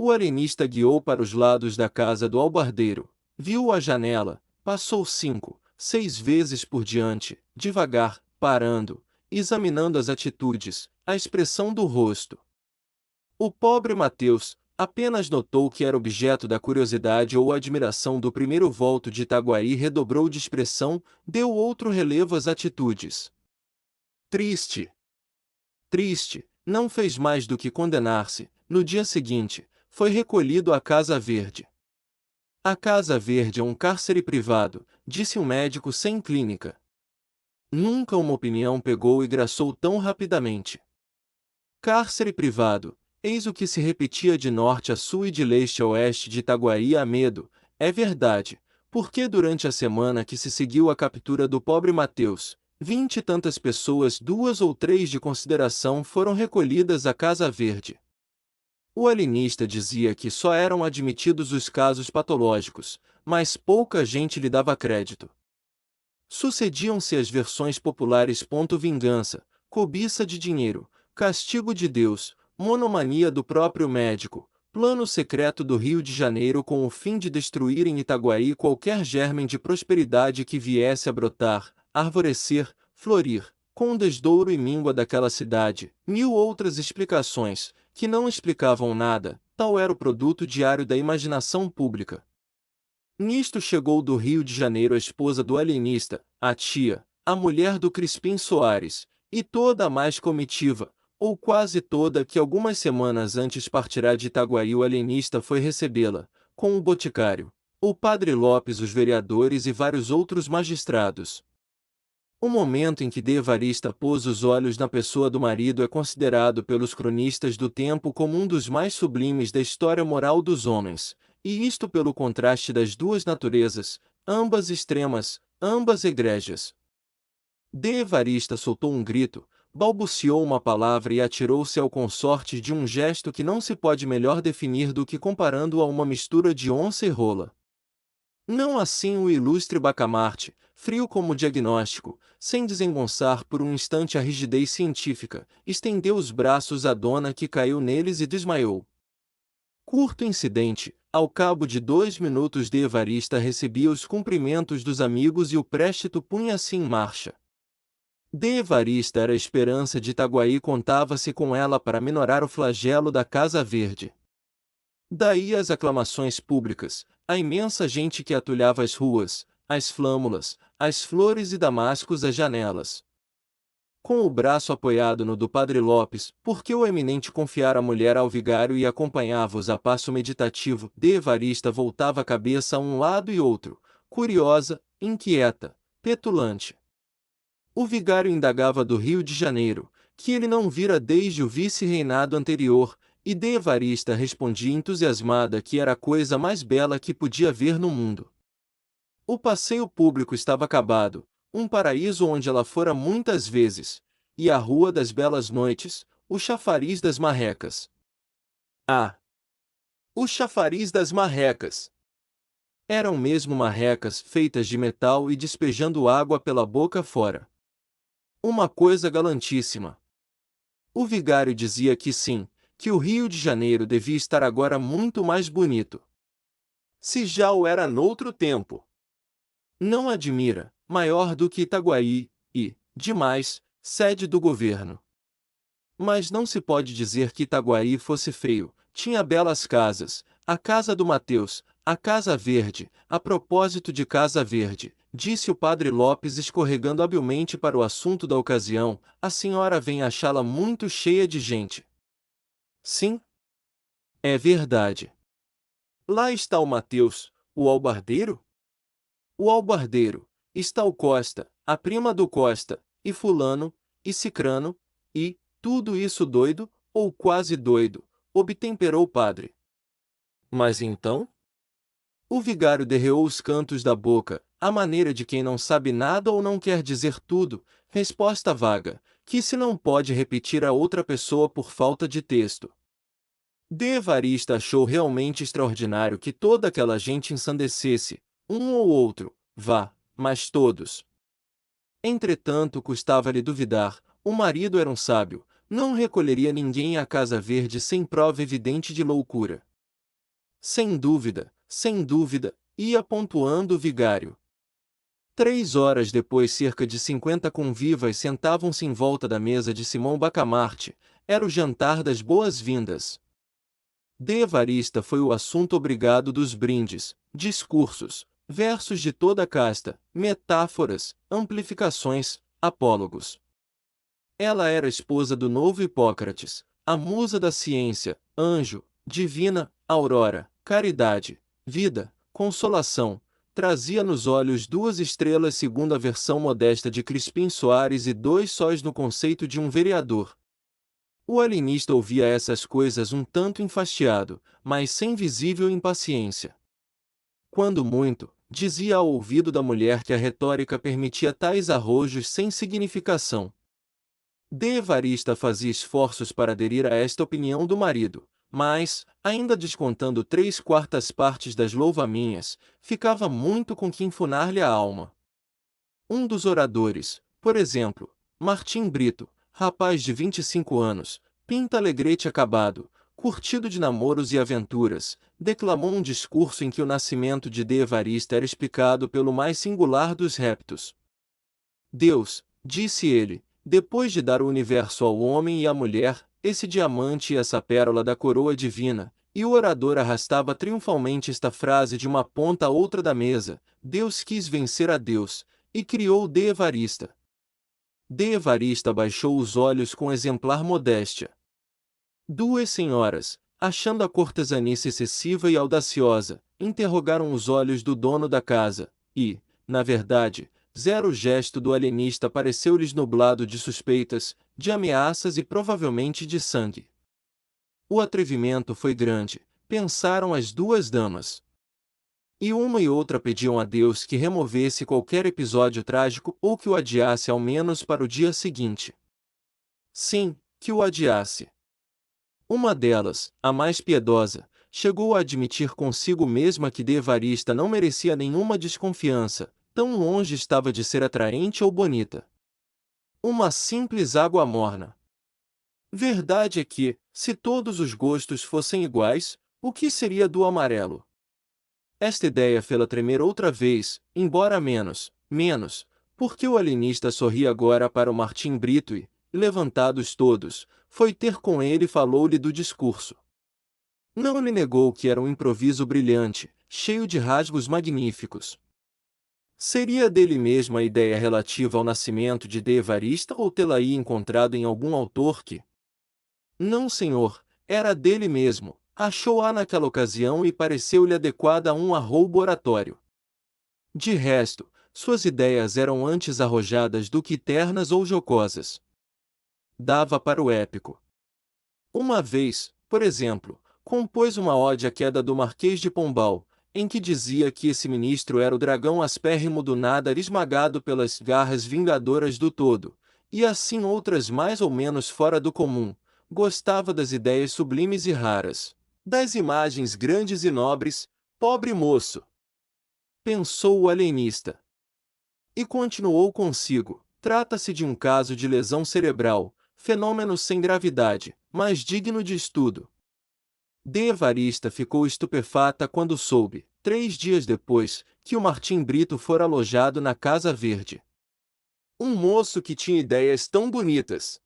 O alienista guiou para os lados da casa do albardeiro, viu a janela, passou 5, 6 vezes por diante, devagar, parando, examinando as atitudes, a expressão do rosto. O pobre Mateus apenas notou que era objeto da curiosidade ou admiração do primeiro volto de Itaguaí, redobrou de expressão, deu outro relevo às atitudes. Triste. Triste, não fez mais do que condenar-se. No dia seguinte, foi recolhido à Casa Verde. A Casa Verde é um cárcere privado, disse um médico sem clínica. Nunca uma opinião pegou e graçou tão rapidamente. Cárcere privado, eis o que se repetia de norte a sul e de leste a oeste de Itaguaí a Medo. É verdade, porque durante a semana que se seguiu à captura do pobre Mateus, 20 e tantas pessoas, 2 ou 3 de consideração, foram recolhidas à Casa Verde. O alienista dizia que só eram admitidos os casos patológicos, mas pouca gente lhe dava crédito. Sucediam-se as versões populares. Vingança, cobiça de dinheiro, castigo de Deus, monomania do próprio médico, plano secreto do Rio de Janeiro com o fim de destruir em Itaguaí qualquer germen de prosperidade que viesse a brotar, arvorecer, florir, com o desdouro e míngua daquela cidade, 1000 outras explicações, que não explicavam nada, tal era o produto diário da imaginação pública. Nisto chegou do Rio de Janeiro a esposa do alienista, a tia, a mulher do Crispim Soares, e toda a mais comitiva, ou quase toda, que algumas semanas antes partirá de Itaguaí. O alienista foi recebê-la, com o boticário, o padre Lopes, os vereadores e vários outros magistrados. O momento em que de Evarista pôs os olhos na pessoa do marido é considerado pelos cronistas do tempo como um dos mais sublimes da história moral dos homens, e isto pelo contraste das duas naturezas, ambas extremas, ambas egrégias. De Evarista soltou um grito, balbuciou uma palavra e atirou-se ao consorte de um gesto que não se pode melhor definir do que comparando-o a uma mistura de onça e rola. Não assim o ilustre Bacamarte, frio como diagnóstico, sem desengonçar por um instante a rigidez científica, estendeu os braços à dona, que caiu neles e desmaiou. Curto incidente, ao cabo de 2 minutos de Evarista recebia os cumprimentos dos amigos e o préstito punha-se em marcha. De Evarista era a esperança de Itaguaí, contava-se com ela para minorar o flagelo da Casa Verde. Daí as aclamações públicas, a imensa gente que atulhava as ruas, as flâmulas, as flores e damascos às janelas. Com o braço apoiado no do padre Lopes, porque o eminente confiara a mulher ao vigário e acompanhava-os a passo meditativo, de Evarista voltava a cabeça a um lado e outro, curiosa, inquieta, petulante. O vigário indagava do Rio de Janeiro, que ele não vira desde o vice-reinado anterior, e de Evarista respondia entusiasmada que era a coisa mais bela que podia ver no mundo. O passeio público estava acabado, um paraíso onde ela fora muitas vezes, e a Rua das Belas Noites, o chafariz das marrecas. Ah! O chafariz das marrecas! Eram mesmo marrecas feitas de metal e despejando água pela boca fora. Uma coisa galantíssima. O vigário dizia que sim, que o Rio de Janeiro devia estar agora muito mais bonito. Se já o era noutro tempo. Não admira, maior do que Itaguaí, e, demais, sede do governo. Mas não se pode dizer que Itaguaí fosse feio, tinha belas casas, a casa do Mateus, a Casa Verde. A propósito de Casa Verde, disse o padre Lopes, escorregando habilmente para o assunto da ocasião, a senhora vem achá-la muito cheia de gente. Sim? É verdade. Lá está o Mateus, o albardeiro? O albardeiro, está o Costa, a prima do Costa, e fulano, e cicrano, e, tudo isso doido, ou quase doido, obtemperou o padre. Mas então? O vigário derreou os cantos da boca, à maneira de quem não sabe nada ou não quer dizer tudo, resposta vaga, que se não pode repetir a outra pessoa por falta de texto. De Evarista achou realmente extraordinário que toda aquela gente ensandecesse, um ou outro, vá, mas todos. Entretanto, custava-lhe duvidar, o marido era um sábio, não recolheria ninguém à Casa Verde sem prova evidente de loucura. sem dúvida, ia pontuando o vigário. 3 horas depois, cerca de 50 convivas sentavam-se em volta da mesa de Simão Bacamarte. Era o jantar das boas-vindas. De Evarista foi o assunto obrigado dos brindes, discursos, versos de toda a casta, metáforas, amplificações, apólogos. Ela era esposa do novo Hipócrates, a musa da ciência, anjo, divina, aurora, caridade, vida, consolação. Trazia nos olhos 2 estrelas segundo a versão modesta de Crispim Soares e 2 sóis no conceito de um vereador. O alienista ouvia essas coisas um tanto enfastiado, mas sem visível impaciência. Quando muito, dizia ao ouvido da mulher que a retórica permitia tais arrojos sem significação. De Evarista fazia esforços para aderir a esta opinião do marido, mas, ainda descontando 3/4 das louvaminhas, ficava muito com que enfunar-lhe a alma. Um dos oradores, por exemplo, Martim Brito, rapaz de 25 anos, pinta alegrete acabado, curtido de namoros e aventuras, declamou um discurso em que o nascimento de Evarista era explicado pelo mais singular dos reptos. Deus, disse ele, depois de dar o universo ao homem e à mulher, esse diamante e essa pérola da coroa divina, e o orador arrastava triunfalmente esta frase de uma ponta a outra da mesa, Deus quis vencer a Deus, e criou De Evarista. De Evarista baixou os olhos com exemplar modéstia. 2 senhoras, achando a cortesanice excessiva e audaciosa, interrogaram os olhos do dono da casa, e, na verdade, zero gesto do alienista pareceu-lhes nublado de suspeitas, de ameaças e provavelmente de sangue. O atrevimento foi grande, pensaram as 2 damas. E uma e outra pediam a Deus que removesse qualquer episódio trágico ou que o adiasse ao menos para o dia seguinte. Sim, que o adiasse. Uma delas, a mais piedosa, chegou a admitir consigo mesma que De Evarista não merecia nenhuma desconfiança, tão longe estava de ser atraente ou bonita. Uma simples água morna. Verdade é que, se todos os gostos fossem iguais, o que seria do amarelo? Esta ideia fê-la tremer outra vez, embora menos, porque o alienista sorria agora para o Martim Brito e, levantados todos, foi ter com ele e falou-lhe do discurso. Não lhe negou que era um improviso brilhante, cheio de rasgos magníficos. Seria dele mesmo a ideia relativa ao nascimento de Evarista ou tê-la-ia encontrado em algum autor que... Não, senhor, era dele mesmo, achou-a naquela ocasião e pareceu-lhe adequada a um arroubo oratório. De resto, suas ideias eram antes arrojadas do que ternas ou jocosas. Dava para o épico. Uma vez, por exemplo, compôs uma ode à queda do Marquês de Pombal, em que dizia que esse ministro era o dragão aspérrimo do nada esmagado pelas garras vingadoras do todo, e assim outras mais ou menos fora do comum. Gostava das ideias sublimes e raras, das imagens grandes e nobres, pobre moço. Pensou o alienista. E continuou consigo, trata-se de um caso de lesão cerebral, fenômeno sem gravidade, mas digno de estudo. De Evarista ficou estupefata quando soube, 3 dias depois, que o Martim Brito fora alojado na Casa Verde. Um moço que tinha ideias tão bonitas.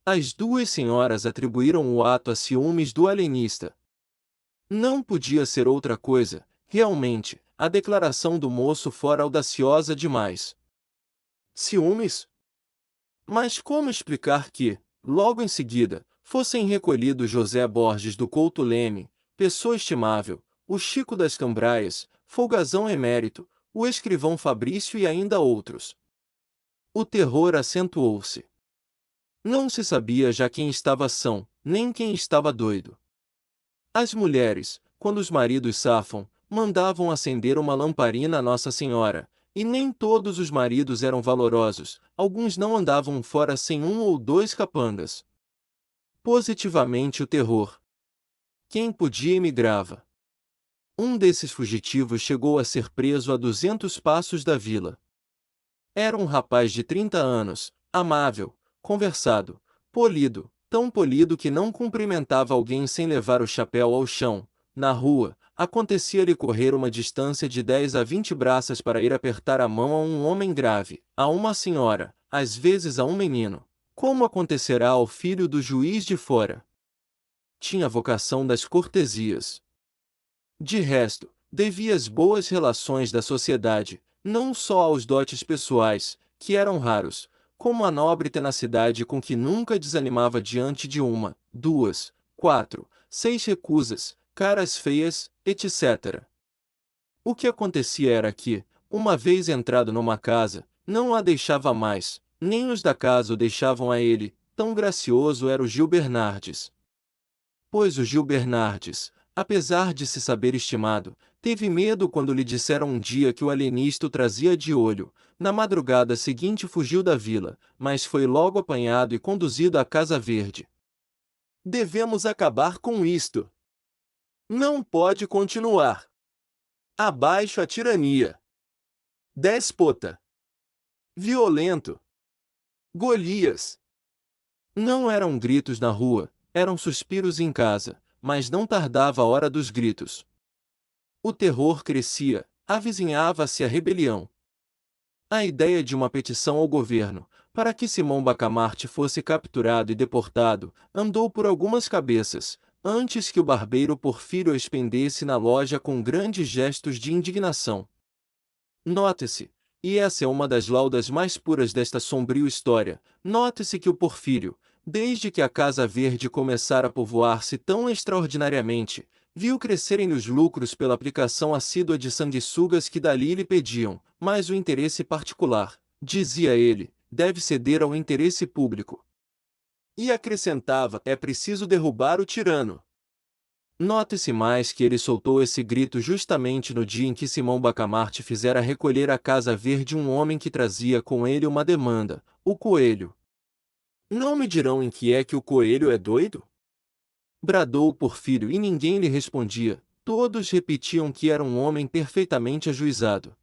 As 2 senhoras atribuíram o ato a ciúmes do alienista. Não podia ser outra coisa, realmente, a declaração do moço fora audaciosa demais. Ciúmes? Mas como explicar que, logo em seguida, fossem recolhidos José Borges do Couto Leme, pessoa estimável, o Chico das Cambraias, folgazão emérito, o escrivão Fabrício e ainda outros? O terror acentuou-se. Não se sabia já quem estava são, nem quem estava doido. As mulheres, quando os maridos safam, mandavam acender uma lamparina a Nossa Senhora, e nem todos os maridos eram valorosos, alguns não andavam fora sem 1 ou 2 capangas. Positivamente o terror. Quem podia emigrava. Um desses fugitivos chegou a ser preso a 200 passos da vila. Era um rapaz de 30 anos, amável, conversado, polido, tão polido que não cumprimentava alguém sem levar o chapéu ao chão, na rua, acontecia-lhe correr uma distância de 10 a 20 braças para ir apertar a mão a um homem grave, a uma senhora, às vezes a um menino. Como acontecerá ao filho do juiz de fora? Tinha vocação das cortesias. De resto, devia as boas relações da sociedade, não só aos dotes pessoais, que eram raros, como a nobre tenacidade com que nunca desanimava diante de uma, duas, quatro, 6 recusas, caras feias, etc. O que acontecia era que, uma vez entrado numa casa, não a deixava mais, nem os da casa o deixavam a ele, tão gracioso era o Gil Bernardes. Pois o Gil Bernardes, apesar de se saber estimado, teve medo quando lhe disseram um dia que o alienista o trazia de olho. Na madrugada seguinte fugiu da vila, mas foi logo apanhado e conduzido à Casa Verde. Devemos acabar com isto. Não pode continuar. Abaixo a tirania. Déspota. Violento. Golias. Não eram gritos na rua, eram suspiros em casa, mas não tardava a hora dos gritos. O terror crescia, avizinhava-se a rebelião. A ideia de uma petição ao governo, para que Simão Bacamarte fosse capturado e deportado, andou por algumas cabeças, antes que o barbeiro Porfírio a expendesse na loja com grandes gestos de indignação. Note-se, e essa é uma das laudas mais puras desta sombrio história, note-se que o Porfírio, desde que a Casa Verde começara a povoar-se tão extraordinariamente, viu crescerem os lucros pela aplicação assídua de sanguessugas que dali lhe pediam, mas o interesse particular, dizia ele, deve ceder ao interesse público. E acrescentava, é preciso derrubar o tirano. Note-se mais que ele soltou esse grito justamente no dia em que Simão Bacamarte fizera recolher à Casa Verde um homem que trazia com ele uma demanda, o Coelho. Não me dirão em que é que o Coelho é doido? Bradou o Porfírio e ninguém lhe respondia, todos repetiam que era um homem perfeitamente ajuizado.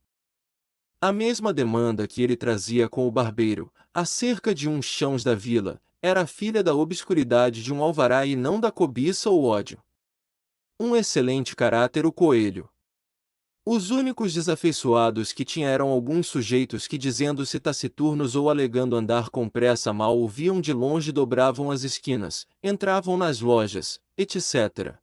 A mesma demanda que ele trazia com o barbeiro, acerca de uns chãos da vila, era filha da obscuridade de um alvará e não da cobiça ou ódio. Um excelente caráter o Coelho. Os únicos desafeiçoados que tinha eram alguns sujeitos que, dizendo-se taciturnos ou alegando andar com pressa mal o viam de longe, dobravam as esquinas, entravam nas lojas, etc.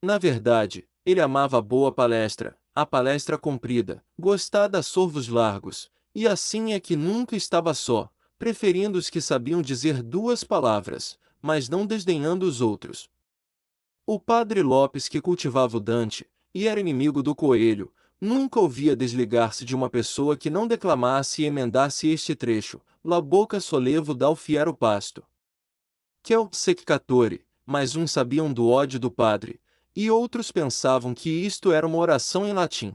Na verdade, ele amava a boa palestra, a palestra comprida, gostada a sorvos largos, e assim é que nunca estava só, preferindo os que sabiam dizer 2 palavras, mas não desdenhando os outros. O padre Lopes, que cultivava o Dante, e era inimigo do Coelho, nunca ouvia desligar-se de uma pessoa que não declamasse e emendasse este trecho: La boca solevo dal fiero pasto. Que é o seccatore, mas uns sabiam do ódio do padre, e outros pensavam que isto era uma oração em latim.